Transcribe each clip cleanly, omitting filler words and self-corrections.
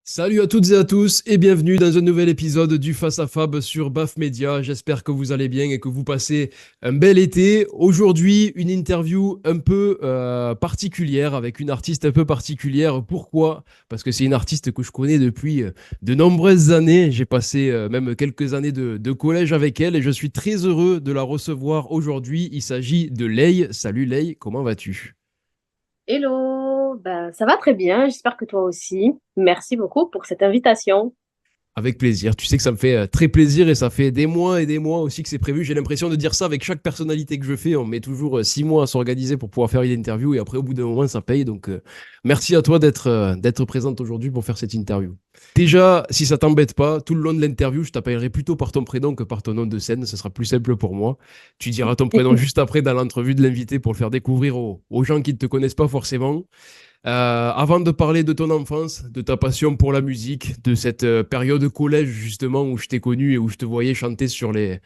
Salut à toutes et à tous et bienvenue dans un nouvel épisode du Face à Fab sur BAF Media. J'espère que vous allez bien et que vous passez un bel été. Aujourd'hui, une interview un peu particulière avec une artiste un peu particulière. Pourquoi? Parce que c'est une artiste que je connais depuis de nombreuses années. J'ai passé même quelques années de collège avec elle et je suis très heureux de la recevoir aujourd'hui. Il s'agit de Lay. Salut Lay, comment vas-tu? Hello, ben, ça va très bien, j'espère que toi aussi. Merci beaucoup pour cette invitation. Avec plaisir. Tu sais que ça me fait très plaisir et ça fait des mois et des mois aussi que c'est prévu. J'ai l'impression de dire ça avec chaque personnalité que je fais. On met toujours 6 mois à s'organiser pour pouvoir faire une interview et après, au bout d'un moment, ça paye. Donc, merci à toi d'être présente aujourd'hui pour faire cette interview. Déjà, si ça t'embête pas, tout le long de l'interview, je t'appellerai plutôt par ton prénom que par ton nom de scène. Ce sera plus simple pour moi. Tu diras ton prénom juste après dans l'entrevue de l'invité pour le faire découvrir aux gens qui ne te connaissent pas forcément. Avant de parler de ton enfance, de ta passion pour la musique, de cette période de collège justement où je t'ai connu et où je te voyais chanter sur les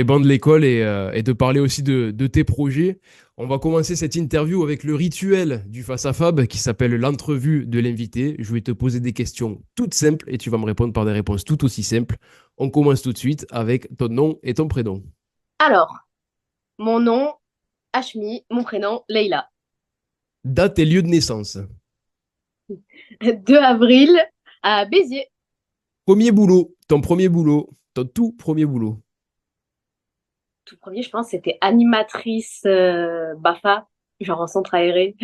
bancs de l'école et de parler aussi de tes projets, on va commencer cette interview avec le rituel du Face à Fab qui s'appelle l'entrevue de l'invité. Je vais te poser des questions toutes simples et tu vas me répondre par des réponses tout aussi simples. On commence tout de suite avec ton nom et ton prénom. Alors, mon nom, Ashmi, mon prénom, Leïla. Date et lieu de naissance. 2 avril à Béziers. Premier boulot, ton premier boulot, ton tout premier boulot. Tout premier, je pense, c'était animatrice BAFA, genre en centre aéré.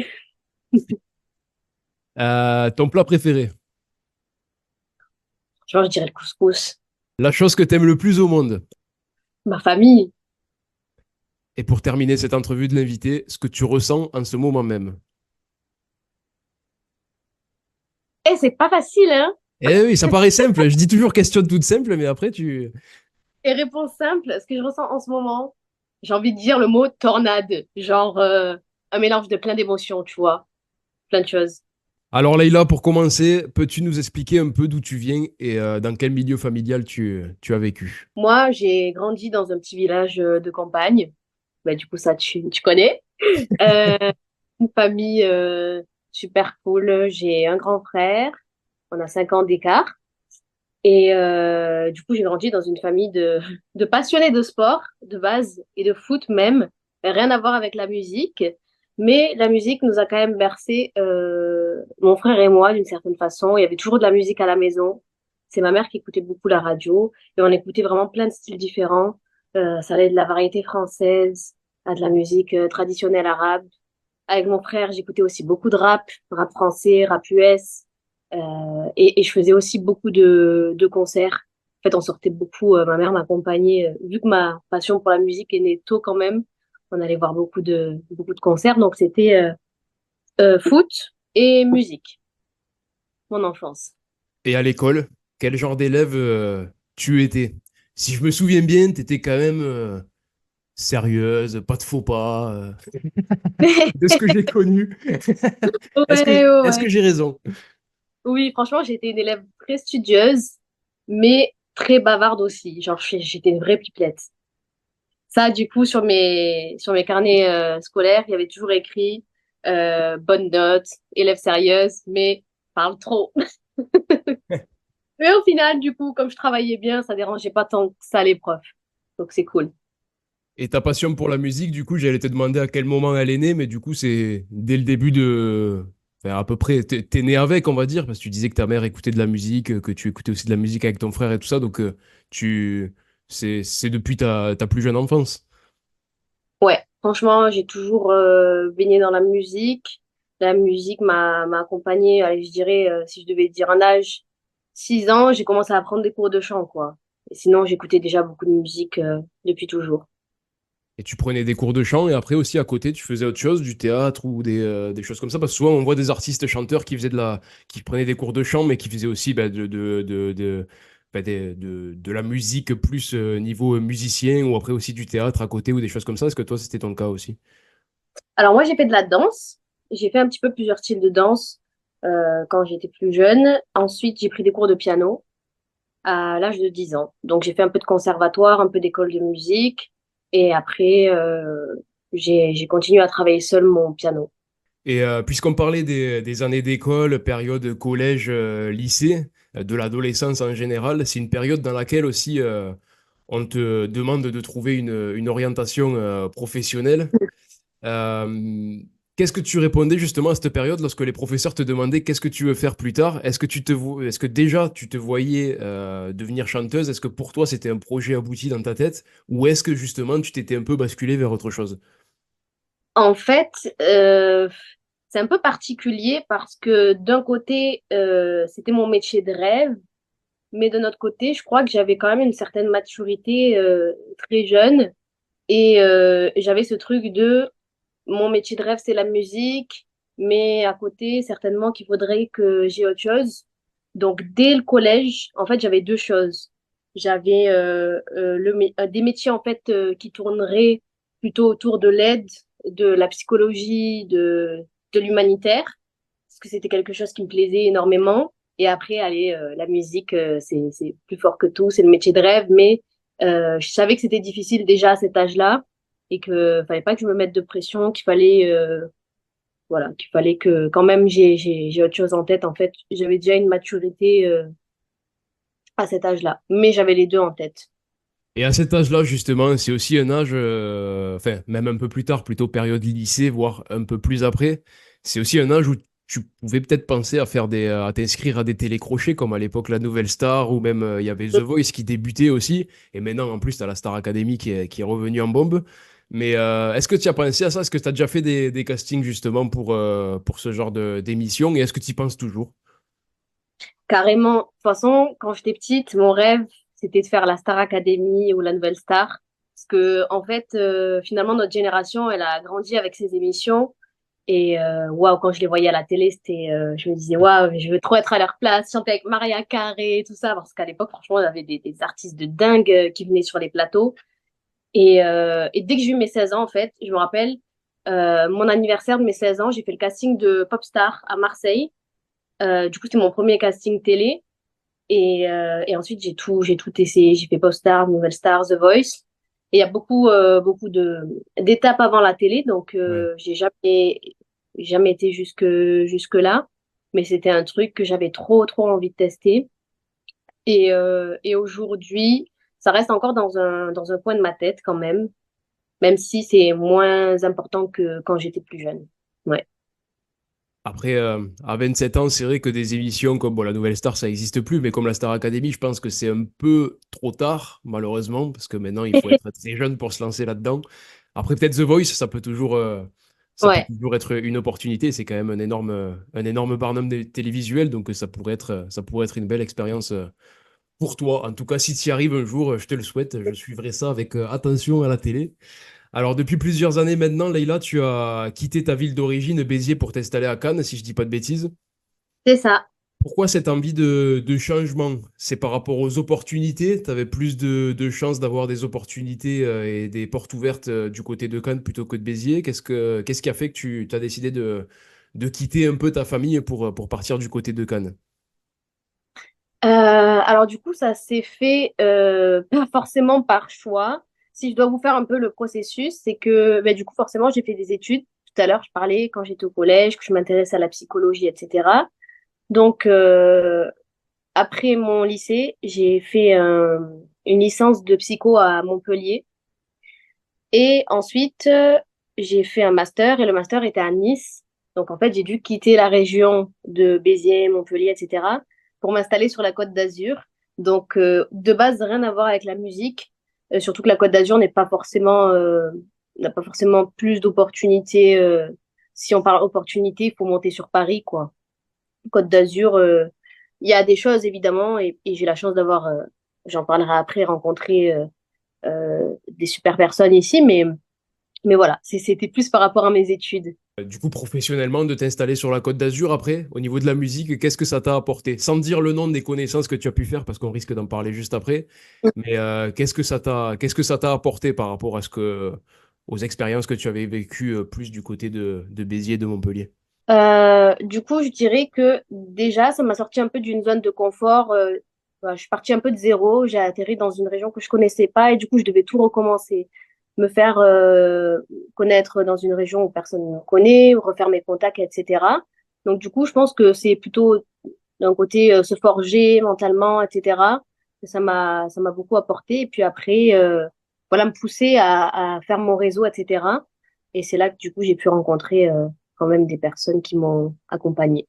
Ton plat préféré. Genre, je dirais le couscous. La chose que t'aimes le plus au monde. Ma famille. Et pour terminer cette entrevue de l'invité, ce que tu ressens en ce moment même. Eh, c'est pas facile, hein? Eh oui, ça paraît simple. Je dis toujours question toute simple, mais après tu... Et réponse simple, ce que je ressens en ce moment, j'ai envie de dire le mot tornade. Genre, un mélange de plein d'émotions, tu vois. Plein de choses. Alors Leïla, pour commencer, peux-tu nous expliquer un peu d'où tu viens et dans quel milieu familial tu as vécu? Moi, j'ai grandi dans un petit village de campagne. Bah, du coup, ça, tu connais. Euh, une famille super cool. J'ai un grand frère. On a 5 ans d'écart. Et du coup, j'ai grandi dans une famille de passionnés de sport, de base, et de foot même. Rien à voir avec la musique. Mais la musique nous a quand même bercé, mon frère et moi, d'une certaine façon. Il y avait toujours de la musique à la maison. C'est ma mère qui écoutait beaucoup la radio. Et on écoutait vraiment plein de styles différents. Ça allait de la variété française à de la musique traditionnelle arabe. Avec mon frère, j'écoutais aussi beaucoup de rap français, rap US. Et je faisais aussi beaucoup de concerts. En fait, on sortait beaucoup. Ma mère m'accompagnait. Vu que ma passion pour la musique est née tôt quand même, on allait voir beaucoup de concerts. Donc, c'était foot et musique, mon enfance. Et à l'école, quel genre d'élève tu étais? Si je me souviens bien, tu étais quand même sérieuse, pas de faux pas, de ce que j'ai connu. Est-ce que, Ouais, est-ce que ouais. j'ai raison? Oui, franchement, j'étais une élève très studieuse, mais très bavarde aussi. Genre, j'étais une vraie pipelette. Ça, du coup, sur mes carnets scolaires, il y avait toujours écrit bonne note, élève sérieuse, mais parle trop. Mais au final, du coup, comme je travaillais bien, ça dérangeait pas tant que ça les profs. Donc, c'est cool. Et ta passion pour la musique, du coup, j'allais te demander à quel moment elle est née, mais du coup, c'est dès le début de... Enfin, à peu près, t'es né avec, on va dire, parce que tu disais que ta mère écoutait de la musique, que tu écoutais aussi de la musique avec ton frère et tout ça, donc tu... c'est depuis ta plus jeune enfance. Ouais, franchement, j'ai toujours baigné dans la musique. La musique m'a accompagnée, allez, je dirais, si je devais dire un âge, 6 ans, j'ai commencé à prendre des cours de chant, quoi. Et sinon, j'écoutais déjà beaucoup de musique depuis toujours. Et tu prenais des cours de chant, et après aussi, à côté, tu faisais autre chose, du théâtre ou des choses comme ça, parce que souvent, on voit des artistes chanteurs qui prenaient des cours de chant, mais qui faisaient aussi bah, enfin, de la musique plus niveau musicien ou après aussi du théâtre à côté ou des choses comme ça? Est-ce que toi, c'était ton cas aussi? Alors moi, j'ai fait de la danse. J'ai fait un petit peu plusieurs styles de danse quand j'étais plus jeune. Ensuite, j'ai pris des cours de piano à l'âge de 10 ans. Donc j'ai fait un peu de conservatoire, un peu d'école de musique. Et après, j'ai continué à travailler seul mon piano. Et puisqu'on parlait des années d'école, période collège, lycée, de l'adolescence en général, c'est une période dans laquelle aussi on te demande de trouver une orientation professionnelle. Euh, Qu'est-ce que tu répondais justement à cette période lorsque les professeurs te demandaient qu'est-ce que tu veux faire plus tard? Est-ce que déjà tu te voyais devenir chanteuse? Est-ce que pour toi c'était un projet abouti dans ta tête? Ou est-ce que justement tu t'étais un peu basculé vers autre chose? En fait, c'est un peu particulier parce que d'un côté, c'était mon métier de rêve, mais de notre côté, je crois que j'avais quand même une certaine maturité très jeune et j'avais ce truc de mon métier de rêve, c'est la musique, mais à côté, certainement qu'il faudrait que j'ai autre chose. Donc, dès le collège, en fait, j'avais deux choses. J'avais des métiers, en fait, qui tourneraient plutôt autour de l'aide, de la psychologie, de l'humanitaire, parce que c'était quelque chose qui me plaisait énormément. Et après, allez, la musique, c'est plus fort que tout, c'est le métier de rêve, mais je savais que c'était difficile déjà à cet âge-là et que fallait pas que je me mette de pression, qu'il fallait voilà, qu'il fallait que quand même j'ai autre chose en tête. En fait, j'avais déjà une maturité à cet âge-là, mais j'avais les deux en tête. Et à cet âge-là, justement, c'est aussi un âge, enfin, même un peu plus tard, plutôt période lycée, voire un peu plus après, c'est aussi un âge où tu pouvais peut-être penser à à t'inscrire à des télécrochets, comme à l'époque la Nouvelle Star, ou même il y avait The Voice qui débutait aussi, et maintenant, en plus, tu as la Star Academy qui est revenue en bombe. Mais est-ce que tu as pensé à ça? Est-ce que tu as déjà fait des castings, justement, pour ce genre d'émission, et est-ce que tu y penses toujours? Carrément. De toute façon, quand j'étais petite, mon rêve, c'était de faire la Star Academy ou la Nouvelle Star. Parce que, en fait, finalement, notre génération, elle a grandi avec ces émissions. Et waouh, quand je les voyais à la télé, je me disais, waouh, je veux trop être à leur place, chanter avec Maria Carey, tout ça. Parce qu'à l'époque, franchement, on avait des artistes de dingue qui venaient sur les plateaux. Et dès que j'ai eu mes 16 ans, en fait, je me rappelle, mon anniversaire de mes 16 ans, j'ai fait le casting de Popstar à Marseille. Du coup, c'était mon premier casting télé. Et ensuite, j'ai tout essayé. J'ai fait Popstar, Nouvelle Star, The Voice. Et il y a beaucoup d'étapes avant la télé, donc Ouais. j'ai jamais été jusque là. Mais c'était un truc que j'avais trop envie de tester. Et aujourd'hui, ça reste encore dans un coin de ma tête quand même si c'est moins important que quand j'étais plus jeune. Ouais. Après, à 27 ans, c'est vrai que des émissions comme bon, la Nouvelle Star, ça n'existe plus, mais comme la Star Academy, je pense que c'est un peu trop tard, malheureusement, parce que maintenant, il faut être très jeune pour se lancer là-dedans. Après, peut-être The Voice, ça peut Ouais. toujours être une opportunité. C'est quand même un énorme barnum télévisuel, donc ça pourrait être une belle expérience pour toi. En tout cas, si tu y arrives un jour, je te le souhaite, je suivrai ça avec attention à la télé. Alors, depuis plusieurs années maintenant, Leïla, tu as quitté ta ville d'origine, Béziers, pour t'installer à Cannes, si je dis pas de bêtises. C'est ça. Pourquoi cette envie de changement? C'est par rapport aux opportunités? Tu avais plus de chances d'avoir des opportunités et des portes ouvertes du côté de Cannes plutôt que de Béziers? Qu'est-ce qui a fait que tu as décidé de quitter un peu ta famille pour partir du côté de Cannes? Alors du coup, ça s'est fait pas forcément par choix. Si je dois vous faire un peu le processus, c'est que du coup, forcément, j'ai fait des études. Tout à l'heure, je parlais quand j'étais au collège, que je m'intéresse à la psychologie, etc. Donc, après mon lycée, j'ai fait une licence de psycho à Montpellier. Et ensuite, j'ai fait un master et le master était à Nice. Donc, en fait, j'ai dû quitter la région de Béziers, Montpellier, etc. pour m'installer sur la Côte d'Azur. Donc, de base, rien à voir avec la musique. Surtout que la Côte d'Azur n'a pas forcément plus d'opportunités. Si on parle opportunités, il faut monter sur Paris, quoi. Côte d'Azur, il y a des choses évidemment et j'ai la chance d'avoir, j'en parlerai après, rencontré des super personnes ici, mais voilà, c'était plus par rapport à mes études. Du coup, professionnellement, de t'installer sur la Côte d'Azur après, au niveau de la musique, qu'est-ce que ça t'a apporté? Sans dire le nom des connaissances que tu as pu faire, parce qu'on risque d'en parler juste après. Mais qu'est-ce que ça t'a apporté par rapport à aux expériences que tu avais vécues plus du côté de Béziers et de Montpellier? Du coup, je dirais que déjà, ça m'a sorti un peu d'une zone de confort. Je suis partie un peu de zéro. J'ai atterri dans une région que je connaissais pas et du coup, je devais tout recommencer. Me faire connaître dans une région où personne ne me connaît, refaire mes contacts, etc. Donc, du coup, je pense que c'est plutôt d'un côté se forger mentalement, etc. Ça m'a beaucoup apporté. Et puis après, voilà, me pousser à faire mon réseau, etc. Et c'est là que du coup, j'ai pu rencontrer quand même des personnes qui m'ont accompagnée.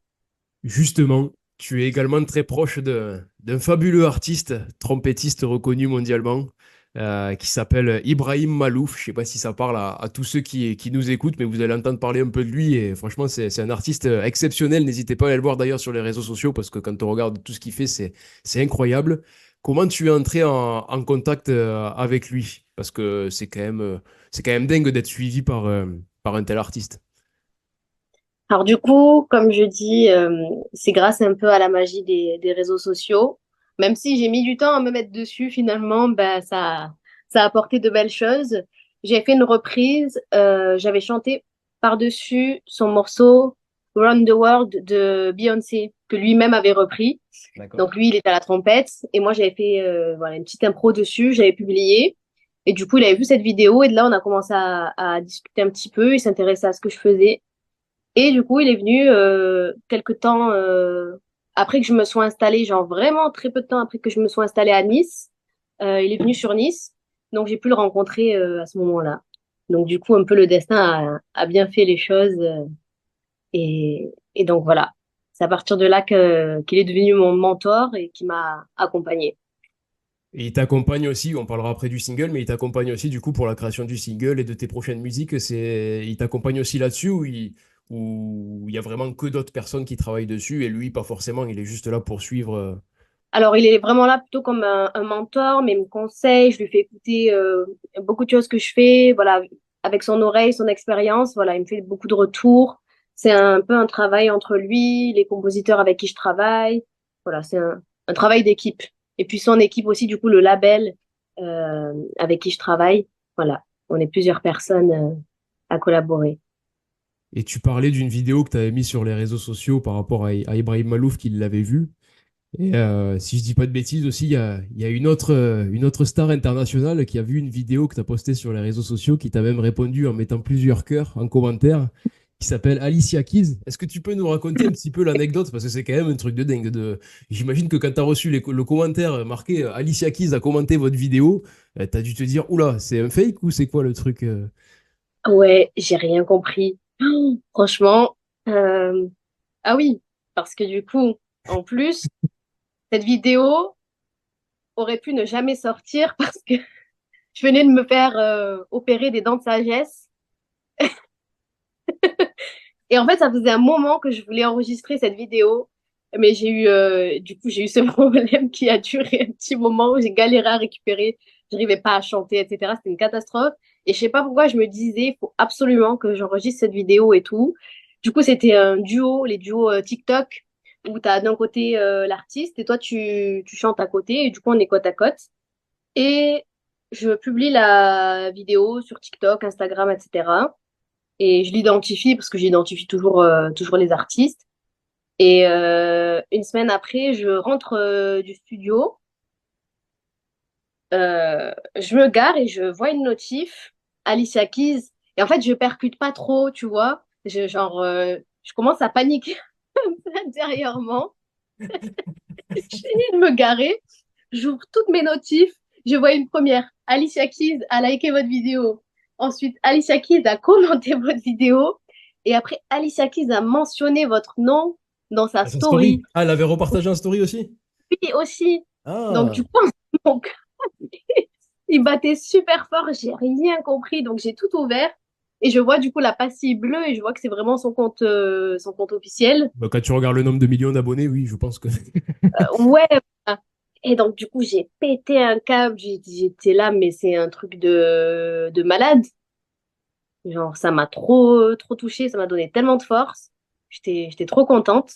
Justement, tu es également très proche d'un fabuleux artiste, trompettiste reconnu mondialement, qui s'appelle Ibrahim Malouf. Je ne sais pas si ça parle à tous ceux qui nous écoutent, mais vous allez entendre parler un peu de lui. Et franchement, c'est un artiste exceptionnel. N'hésitez pas à aller le voir d'ailleurs sur les réseaux sociaux, parce que quand on regarde tout ce qu'il fait, c'est incroyable. Comment tu es entré en contact avec lui? Parce que c'est quand même dingue d'être suivi par un tel artiste. Alors du coup, comme je dis, c'est grâce un peu à la magie des réseaux sociaux. Même si j'ai mis du temps à me mettre dessus, finalement, ben, ça a apporté de belles choses. J'ai fait une reprise, j'avais chanté par-dessus son morceau Run the World de Beyoncé, que lui-même avait repris. D'accord. Donc lui, il était à la trompette et moi, j'avais fait voilà, une petite impro dessus, j'avais publié. Et du coup, il avait vu cette vidéo et de là, on a commencé à discuter un petit peu, il s'intéressait à ce que je faisais. Et du coup, il est venu quelque temps après que je me sois installée, genre vraiment très peu de temps après que je me sois installée à Nice. Il est venu sur Nice, donc j'ai pu le rencontrer à ce moment-là. Donc du coup, un peu le destin a bien fait les choses et donc voilà. C'est à partir de là qu'il est devenu mon mentor et qui m'a accompagnée. Et il t'accompagne aussi, on parlera après du single, mais il t'accompagne aussi du coup pour la création du single et de tes prochaines musiques. Il t'accompagne aussi là-dessus où il y a vraiment que d'autres personnes qui travaillent dessus et lui, pas forcément, il est juste là pour suivre. Alors, il est vraiment là plutôt comme un mentor, mais il me conseille, je lui fais écouter beaucoup de choses que je fais, voilà, avec son oreille, son expérience, voilà, il me fait beaucoup de retours. C'est un peu un travail entre lui, les compositeurs avec qui je travaille, voilà, c'est un travail d'équipe. Et puis son équipe aussi, du coup, le label avec qui je travaille, voilà, on est plusieurs personnes à collaborer. Et tu parlais d'une vidéo que tu avais mise sur les réseaux sociaux par rapport à Ibrahim Malouf qui l'avait vue. Et si je dis pas de bêtises aussi, il y a une autre star internationale qui a vu une vidéo que tu as postée sur les réseaux sociaux, qui t'a même répondu en mettant plusieurs cœurs en commentaire, qui s'appelle Alicia Keys. Est-ce que tu peux nous raconter un petit peu l'anecdote? Parce que c'est quand même un truc de dingue. J'imagine que quand tu as reçu le commentaire marqué Alicia Keys a commenté votre vidéo, tu as dû te dire, oula, c'est un fake ou c'est quoi le truc Ouais, j'ai rien compris. Franchement, euh, ah oui, parce que du coup, en plus, cette vidéo aurait pu ne jamais sortir parce que je venais de me faire opérer des dents de sagesse. Et en fait, ça faisait un moment que je voulais enregistrer cette vidéo. Mais du coup, j'ai eu ce problème qui a duré un petit moment où j'ai galéré à récupérer. J'arrivais pas à chanter, etc. C'était une catastrophe. Et je sais pas pourquoi je me disais, il faut absolument que j'enregistre cette vidéo et tout. Du coup, c'était un duo, les duos TikTok, où tu as d'un côté l'artiste et toi, tu chantes à côté. Et du coup, on est côte à côte. Et je publie la vidéo sur TikTok, Instagram, etc. Et je l'identifie parce que j'identifie toujours les artistes. Et une semaine après, je rentre du studio, je me gare et je vois une notif, Alicia Keys. Et en fait, je percute pas trop, tu vois. Je commence à paniquer intérieurement. Je finis de me garer, j'ouvre toutes mes notifs, je vois une première. Alicia Keys a liké votre vidéo. Ensuite, Alicia Keys a commenté votre vidéo. Et après, Alicia Keys a mentionné votre nom dans sa Sa story? story. Ah, elle avait repartagé en story aussi? Puis aussi. Donc, Ah, du coup, mon cœur, il battait super fort. J'ai rien compris. Donc, j'ai tout ouvert. Et je vois du coup la pastille bleue et je vois que c'est vraiment son compte officiel. bah, quand tu regardes le nombre de millions d'abonnés, oui, je pense que. Ouais. Voilà. Et donc, du coup, j'ai pété un câble. J'étais là, mais c'est un truc de malade. Genre, ça m'a trop, trop touchée, ça m'a donné tellement de force. J'étais trop contente.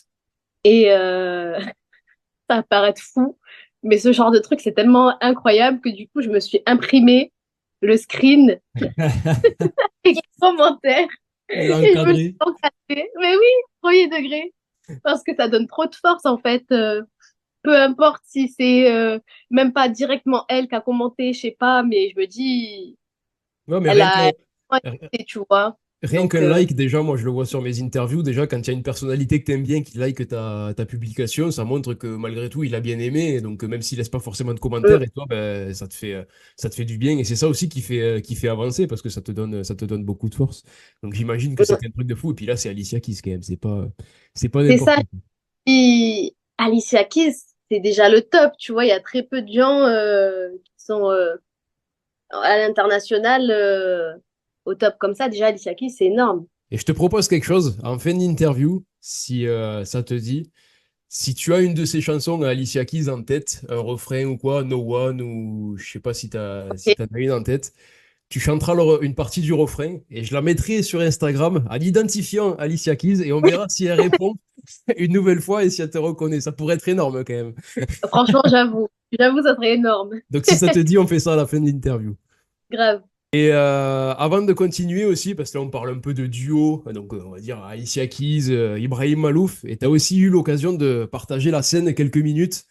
Et ça va paraître fou, mais ce genre de truc, c'est tellement incroyable que du coup, je me suis imprimé le screen et les commentaires Tu l'as et je me suis encadré. encadrée. Mais oui, premier degré. Parce que ça donne trop de force, en fait. Peu importe si c'est même pas directement elle qui a commenté, je sais pas, mais je me dis, Ouais, mais elle rien a que, été, tu vois. rien Donc, qu'un like, déjà, moi je le vois sur mes interviews, déjà quand il y a une personnalité que t'aimes bien qui like ta publication, ça montre que malgré tout il a bien aimé, et donc même s'il laisse pas forcément de commentaires, et toi ben, ça te fait du bien, et c'est ça aussi qui fait avancer, parce que ça te donne beaucoup de force. Donc j'imagine que c'était un truc de fou, et puis là c'est Alicia Keys quand même, c'est pas c'est n'importe ça. qui. Puis Alicia Keys, c'est déjà le top, tu vois. Il y a très peu de gens qui sont à l'international au top comme ça. Déjà, Alicia Keys, c'est énorme. Et je te propose quelque chose, en fin d'interview, si ça te dit, si tu as une de ces chansons à Alicia Keys en tête, un refrain ou quoi, No One, ou je sais pas si Ok. t'en as une en tête, tu chanteras une partie du refrain et je la mettrai sur Instagram en identifiant Alicia Keys et on verra si elle répond une nouvelle fois et si elle te reconnaît. Ça pourrait être énorme quand même. Franchement, j'avoue, ça serait énorme. Donc si ça te dit, on fait ça à la fin de l'interview. Grave. Et avant de continuer aussi, parce que là on parle un peu de duo, donc on va dire Alicia Keys, Ibrahim Malouf, et tu as aussi eu l'occasion de partager la scène quelques minutes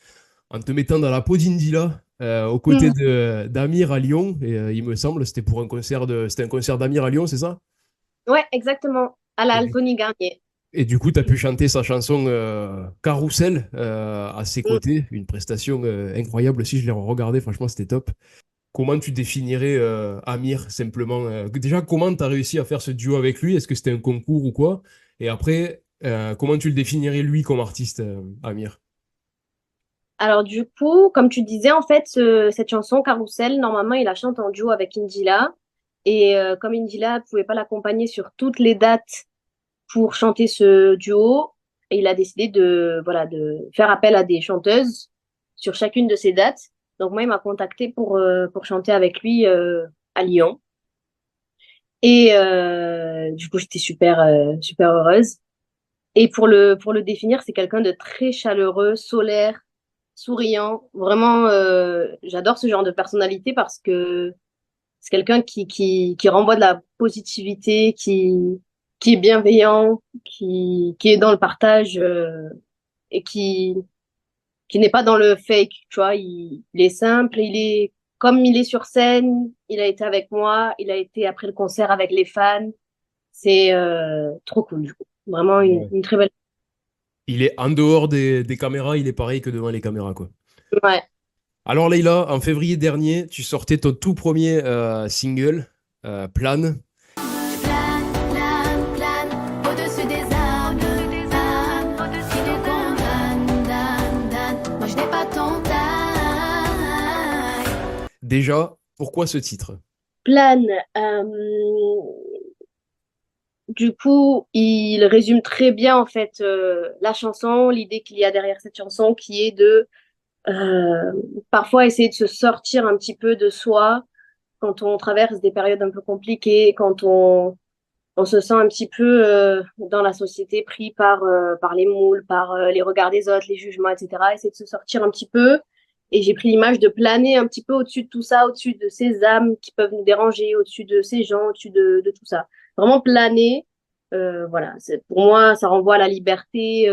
en te mettant dans la peau d'Indila, aux côtés Hmm. d'Amir à Lyon, et il me semble c'était pour c'était un concert d'Amir à Lyon, c'est ça? Ouais, exactement. À la Et du, Alconi Garnier. et du coup, tu as pu chanter sa chanson Carrousel à ses Hmm. côtés, une prestation incroyable aussi, je l'ai regardé, franchement c'était top. Comment tu définirais Amir simplement déjà, comment tu as réussi à faire ce duo avec lui? Est-ce que c'était un concours ou quoi? Et après, comment tu le définirais lui comme artiste, Amir? Alors du coup, comme tu disais, en fait, cette chanson Carousel, normalement, il la chante en duo avec Indila. Et comme Indila ne pouvait pas l'accompagner sur toutes les dates pour chanter ce duo, il a décidé de, voilà, de faire appel à des chanteuses sur chacune de ces dates. Donc moi, il m'a contacté pour chanter avec lui à Lyon. Et du coup, j'étais super heureuse. Et pour le définir, c'est quelqu'un de très chaleureux, solaire, souriant. Vraiment, j'adore ce genre de personnalité parce que c'est quelqu'un qui renvoie de la positivité, qui est bienveillant, qui est dans le partage et qui n'est pas dans le fake. Tu vois, il est simple, il est comme il est sur scène, il a été avec moi, il a été après le concert avec les fans. C'est trop cool, du coup. Vraiment Ouais. une très belle. Il est en dehors des caméras, il est pareil que devant les caméras, quoi. Ouais. Alors Leïla, en février dernier, tu sortais ton tout premier single, Plane. Plane, plane, plane, au-dessus des âmes, qui nous condamnent, moi je n'ai pas ton taille. Déjà, pourquoi ce titre? Plane, du coup, il résume très bien en fait la chanson, l'idée qu'il y a derrière cette chanson, qui est de euh, parfois essayer de se sortir un petit peu de soi quand on traverse des périodes un peu compliquées, quand on se sent un petit peu dans la société pris par les moules, par les regards des autres, les jugements, etc. Essayer de se sortir un petit peu. Et j'ai pris l'image de planer un petit peu au-dessus de tout ça, au-dessus de ces âmes qui peuvent nous déranger, au-dessus de ces gens, au-dessus de tout ça. Vraiment planer. Voilà, pour moi, ça renvoie à la liberté,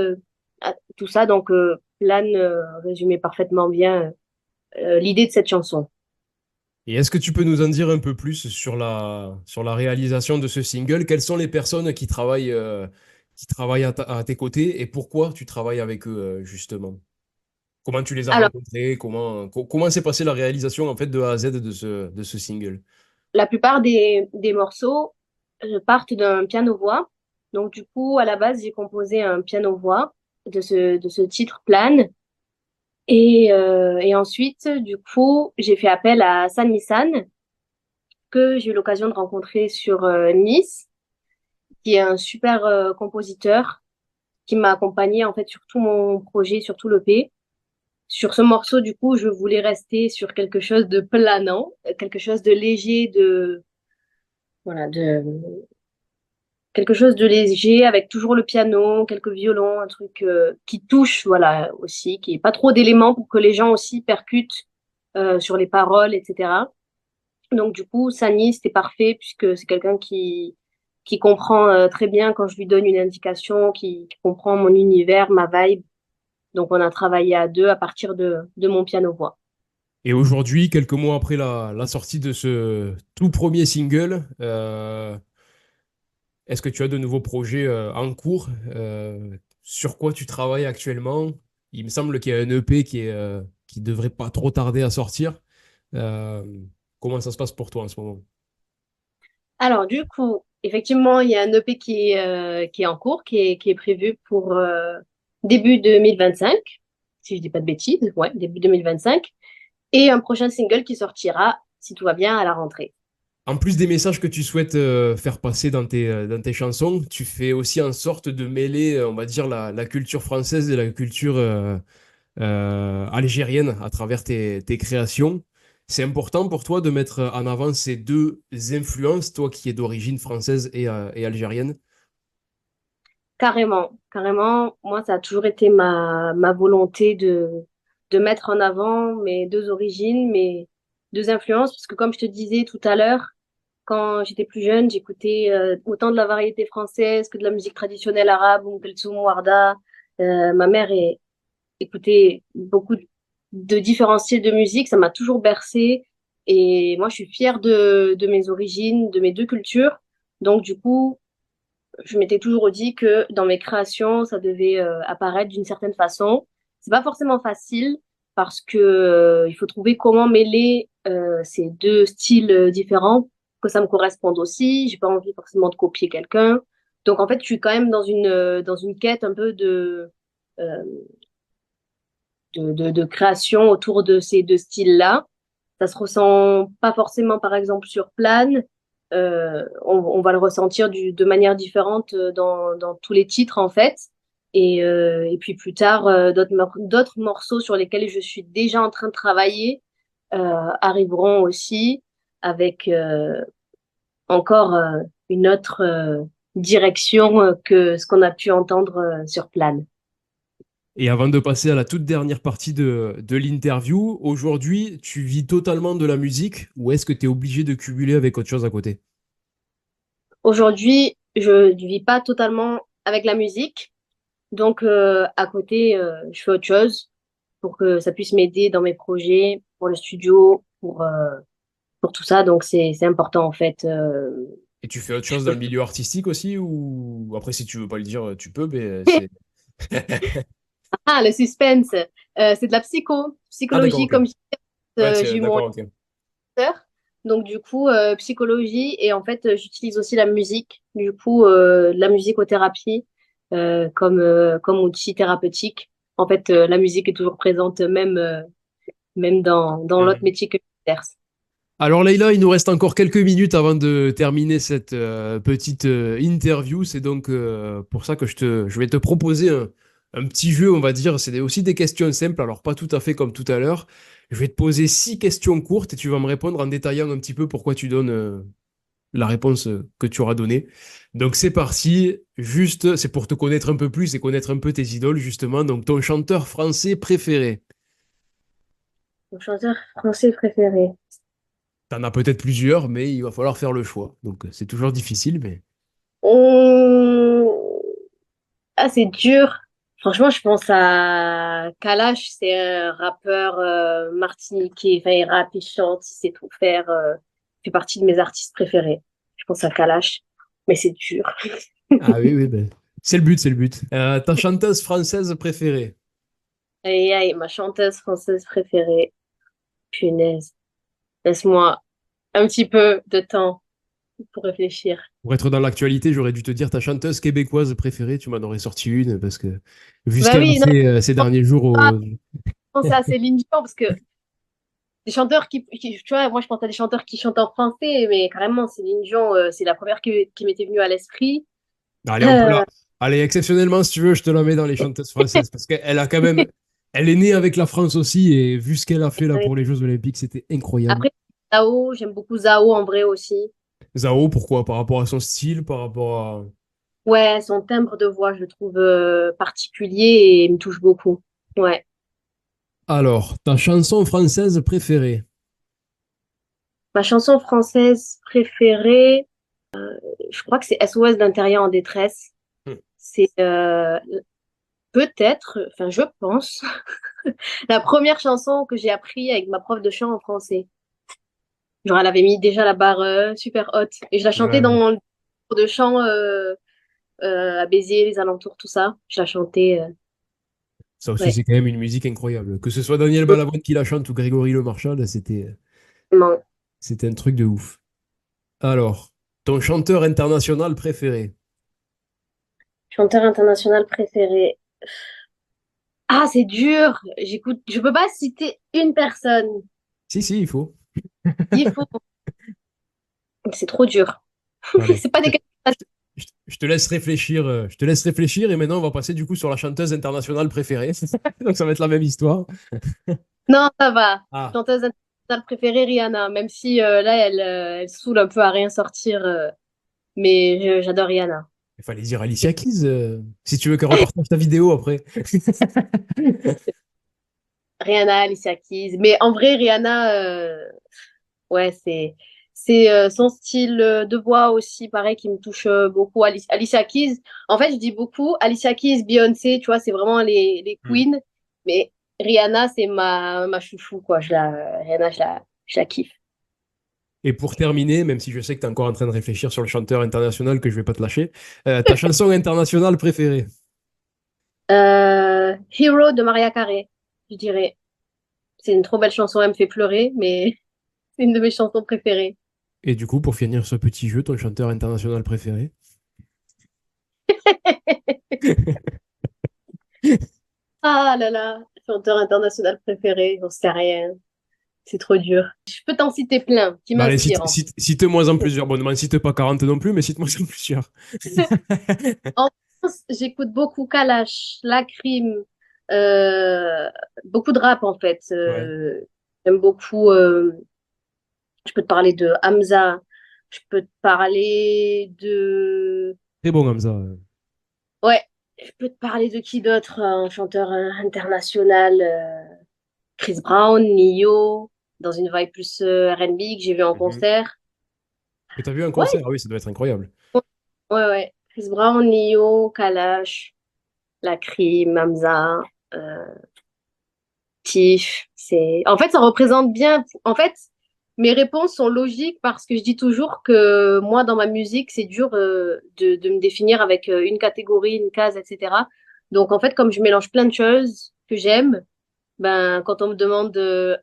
à tout ça. Donc, plane résumait parfaitement bien l'idée de cette chanson. Et est-ce que tu peux nous en dire un peu plus sur sur la réalisation de ce single? Quelles sont les personnes qui travaillent à tes côtés et pourquoi tu travailles avec eux, justement? Comment tu les as Alors, rencontrés? Comment s'est passée la réalisation en fait de A à Z de ce single? la plupart des morceaux partent d'un piano-voix. Donc, du coup, à la base, j'ai composé un piano-voix de ce titre Plane. Et ensuite, du coup, j'ai fait appel à San Nissan, que j'ai eu l'occasion de rencontrer sur Nice, qui est un super compositeur qui m'a accompagné en fait sur tout mon projet, sur tout le P. Sur ce morceau, du coup, je voulais rester sur quelque chose de planant, quelque chose de léger, voilà, de quelque chose de léger avec toujours le piano, quelques violons, un truc qui touche, voilà, aussi, qui est pas trop d'éléments pour que les gens aussi percutent sur les paroles, etc. Donc du coup, Sani, c'était parfait puisque c'est quelqu'un qui comprend très bien quand je lui donne une indication, qui comprend mon univers, ma vibe. Donc on a travaillé à deux à partir de mon piano-voix. Et aujourd'hui, quelques mois après la sortie de ce tout premier single, est-ce que tu as de nouveaux projets en cours? Sur quoi tu travailles actuellement? Il me semble qu'il y a un EP qui devrait pas trop tarder à sortir. Euh, Comment ça se passe pour toi en ce moment? Alors du coup, effectivement, il y a un EP qui est en cours, qui est prévu pour début 2025, si je dis pas de bêtises, ouais, début 2025, et un prochain single qui sortira, si tout va bien, à la rentrée. En plus des messages que tu souhaites faire passer dans tes chansons, tu fais aussi en sorte de mêler, on va dire, la culture française et la culture algérienne à travers tes créations. C'est important pour toi de mettre en avant ces deux influences, toi qui es d'origine française et algérienne. Carrément, carrément. Moi, ça a toujours été ma volonté de mettre en avant mes deux origines, mes deux influences, parce que comme je te disais tout à l'heure, quand j'étais plus jeune, j'écoutais autant de la variété française que de la musique traditionnelle arabe, Kulthum, Warda. Ma mère écoutait beaucoup de différents styles de musique, ça m'a toujours bercée. Et moi, je suis fière de mes origines, de mes deux cultures. Donc, du coup, je m'étais toujours dit que dans mes créations, ça devait apparaître d'une certaine façon. C'est pas forcément facile parce que il faut trouver comment mêler ces deux styles différents, que ça me corresponde aussi. J'ai pas envie forcément de copier quelqu'un. Donc en fait, je suis quand même dans une quête un peu euh, de création autour de ces deux styles-là. Ça se ressent pas forcément, par exemple, sur Plane. On va le ressentir de manière différente dans tous les titres, en fait. Et puis plus tard, d'autres morceaux sur lesquels je suis déjà en train de travailler arriveront aussi avec encore une autre direction que ce qu'on a pu entendre sur Plane. Et avant de passer à la toute dernière partie de l'interview, aujourd'hui, tu vis totalement de la musique ou est-ce que tu es obligé de cumuler avec autre chose à côté? Aujourd'hui, je ne vis pas totalement avec la musique. Donc, à côté, je fais autre chose pour que ça puisse m'aider dans mes projets, pour le studio, pour tout ça. Donc, c'est important, en fait. Et tu fais autre Je chose dans peux- le milieu artistique aussi ou après si tu veux pas le dire, tu peux, mais c'est... Ah, le suspense. C'est de la Ah d'accord, psychologie, ok. comme Ouais, j'ai c'est eu mon d'accord, ok. master. Donc, du coup, psychologie. Et en fait, j'utilise aussi la musique. Du coup, la musicothérapie comme outil thérapeutique. En fait, la musique est toujours présente, même dans l'autre Mhm. métier que j'exerce. Alors Leïla, il nous reste encore quelques minutes avant de terminer cette petite interview. C'est donc pour ça que je vais te proposer un petit jeu, on va dire. Aussi des questions simples, alors pas tout à fait comme tout à l'heure. Je vais te poser 6 questions courtes et tu vas me répondre en détaillant un petit peu pourquoi tu donnes la réponse que tu auras donnée. Donc c'est parti. Juste, c'est pour te connaître un peu plus et connaître un peu tes idoles, justement. Donc ton chanteur français préféré. Mon chanteur français préféré. T'en as peut-être plusieurs, mais il va falloir faire le choix. Donc c'est toujours difficile, mais... Hum, Ah, c'est dur. Franchement, je pense à Kalash, c'est un rappeur martiniquais. Enfin, il rappe, il chante, il sait tout faire. Il fait partie de mes artistes préférés. Je pense à Kalash, mais c'est dur. Ah oui, oui, ben, c'est le but, c'est le but. Ta chanteuse française préférée? Aïe, aïe, ma chanteuse française préférée. Punaise. Laisse-moi un petit peu de temps pour réfléchir. Pour être dans l'actualité, j'aurais dû te dire ta chanteuse québécoise préférée. Tu m'en aurais sorti une parce que vu ce Bah qu'elle a oui, non, fait ces derniers jours pas au... penser à Céline Dion parce que des chanteurs tu vois, moi je pense à des chanteurs qui chantent en français, mais carrément, Céline Dion, c'est la première qui m'était venue à l'esprit. Allez, on peut Euh, la... Allez, exceptionnellement, si tu veux, je te la mets dans les chanteuses françaises parce qu'elle a quand même... Elle est née avec la France aussi et vu ce qu'elle a fait là pour les Jeux Olympiques, c'était incroyable. Après, Zao, j'aime beaucoup Zao en vrai aussi. Zao, pourquoi? Par rapport à son style, par rapport à... Ouais, son timbre de voix, je le trouve particulier et il me touche beaucoup. Ouais. Alors, ta chanson française préférée? Ma chanson française préférée, je crois que c'est SOS d'Intérieur en détresse. Hmm. C'est peut-être, enfin je pense, la première chanson que j'ai appris avec ma prof de chant en français. Genre elle avait mis déjà la barre super haute et je la chantais Ouais. dans le cours de chant à Béziers, les alentours, tout ça. Je la chantais. Ça aussi, Ouais. c'est quand même une musique incroyable. Que ce soit Daniel Balavoine qui la chante ou Grégory Le Marchal, Vraiment. c'était un truc de ouf. Alors, ton chanteur international préféré? Chanteur international préféré. Ah, c'est dur. J'écoute, je peux pas citer une personne. Si, si, il faut. Il faut. C'est trop dur. Allez, C'est pas des questions faciles. je te laisse réfléchir. Je te laisse réfléchir et maintenant, on va passer du coup sur la chanteuse internationale préférée. Donc, ça va être la même histoire. Non, ça va. Ah, Chanteuse internationale préférée, Rihanna. Même si là, elle saoule un peu à rien sortir. Mais j'adore Rihanna. il fallait dire Alicia Keys. Si tu veux qu'elle repartage ta vidéo après. Rihanna, Alicia Keys. Mais en vrai, Rihanna, ouais, c'est son style de voix aussi, pareil, qui me touche beaucoup. Alicia Keys, en fait, je dis beaucoup Alicia Keys, Beyoncé, tu vois, c'est vraiment les Hmm. queens. Mais Rihanna, c'est ma chouchou, quoi. Rihanna, je la kiffe. Et pour terminer, même si je sais que tu es encore en train de réfléchir sur le chanteur international, que je vais pas te lâcher, ta chanson internationale préférée? Hero de Maria Carey, je dirais. C'est une trop belle chanson, elle me fait pleurer, mais c'est une de mes chansons préférées. Et du coup, pour finir ce petit jeu, ton chanteur international préféré? Ah là là, chanteur international préféré, j'en sais rien. C'est trop dur. Je peux t'en citer plein qui Bah allez, m'inspirent. cite-moi en plusieurs. Bon, ne m'en cite pas 40 non plus, mais cite-moi en plusieurs. En France, j'écoute beaucoup Kalash, Lacrim, euh, beaucoup de rap en fait. Ouais, J'aime beaucoup. Je peux te parler de Hamza. Je peux te parler de. très bon comme ça. Ouais. Je peux te parler de qui d'autre? Un chanteur international. Chris Brown, Nio, dans une vibe plus R&B que j'ai vu en Mhm. concert. Que t'as vu un Ouais, concert? Ah oui, ça doit être incroyable. ouais, ouais. Chris Brown, Nio, Kalash, Lacrim, Hamza. euh, En fait, ça représente bien. En fait, mes réponses sont logiques parce que je dis toujours que moi, dans ma musique, c'est dur de me définir avec une catégorie, une case, etc. Donc, en fait, comme je mélange plein de choses que j'aime, ben, quand on me demande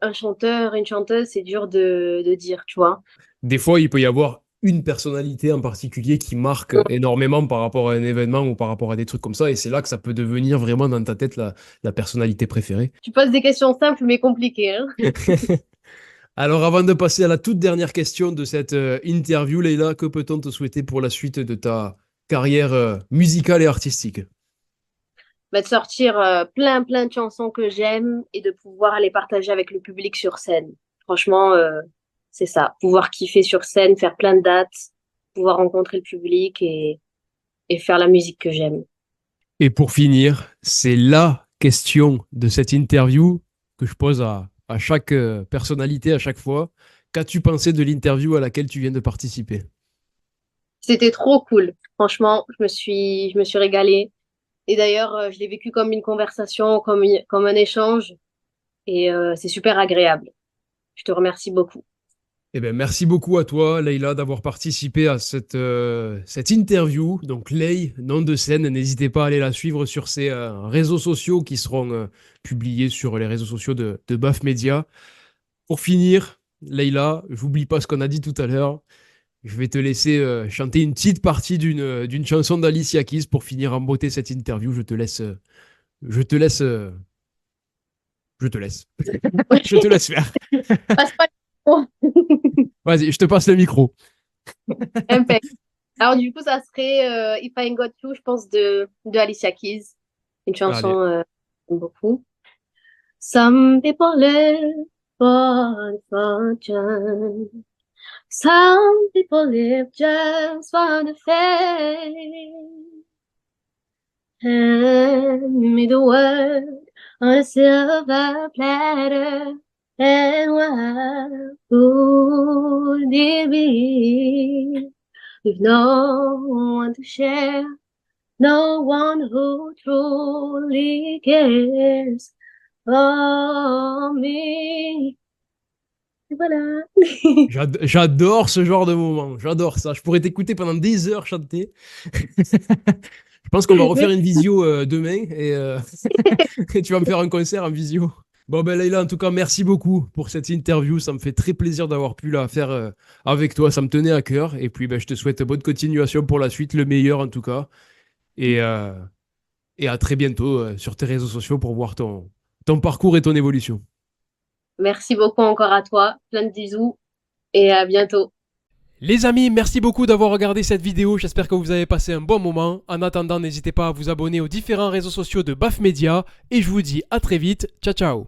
un chanteur, une chanteuse, c'est dur de dire, tu vois. Des fois, il peut y avoir une personnalité en particulier qui marque énormément par rapport à un événement ou par rapport à des trucs comme ça, et c'est là que ça peut devenir vraiment dans ta tête la personnalité préférée. Tu poses des questions simples mais compliquées, hein. Alors, avant de passer à la toute dernière question de cette interview, Leïla, que peut-on te souhaiter pour la suite de ta carrière musicale et artistique? Bah, de sortir plein, plein de chansons que j'aime et de pouvoir les partager avec le public sur scène. Franchement, c'est ça. Pouvoir kiffer sur scène, faire plein de dates, pouvoir rencontrer le public et faire la musique que j'aime. Et pour finir, c'est la question de cette interview que je pose à chaque personnalité à chaque fois. Qu'as-tu pensé de l'interview à laquelle tu viens de participer? C'était trop cool. Franchement, je me suis régalée. Et d'ailleurs, je l'ai vécu comme une conversation, comme un échange. Et c'est super agréable. Je te remercie beaucoup. Eh ben, merci beaucoup à toi, Leïla, d'avoir participé à cette interview. Donc, Lei, nom de scène, n'hésitez pas à aller la suivre sur ses réseaux sociaux qui seront publiés sur les réseaux sociaux de Baf Media. Pour finir, Leïla, j'oublie pas ce qu'on a dit tout à l'heure. Je vais te laisser chanter une petite partie d'une chanson d'Alicia Keys pour finir en beauté cette interview. Je te laisse, je te laisse. Je te laisse faire. Passe pas le micro. Vas-y, je te passe le micro. Impec. Alors, du coup, ça serait If I Ain't Got You, je pense, de Alicia Keys. Une chanson Allez. que j'aime beaucoup. Some people live for fortune. Some people live just for the fame. Hand me the world on a silver platter, and what would it be with no one to share, no one who truly cares for me? Et voilà. J'adore ce genre de moment. J'adore ça. Je pourrais t'écouter pendant des heures chanter. Je pense qu'on va refaire une visio demain et tu vas me faire un concert en visio. Bon, ben Leïla, en tout cas, merci beaucoup pour cette interview. Ça me fait très plaisir d'avoir pu la faire avec toi. Ça me tenait à cœur. Et puis, ben, je te souhaite bonne continuation pour la suite, le meilleur en tout cas. Et, euh, et à très bientôt sur tes réseaux sociaux pour voir ton parcours et ton évolution. Merci beaucoup encore à toi. Plein de bisous et à bientôt. Les amis, merci beaucoup d'avoir regardé cette vidéo, j'espère que vous avez passé un bon moment. En attendant, n'hésitez pas à vous abonner aux différents réseaux sociaux de BAF Media et je vous dis à très vite, ciao ciao.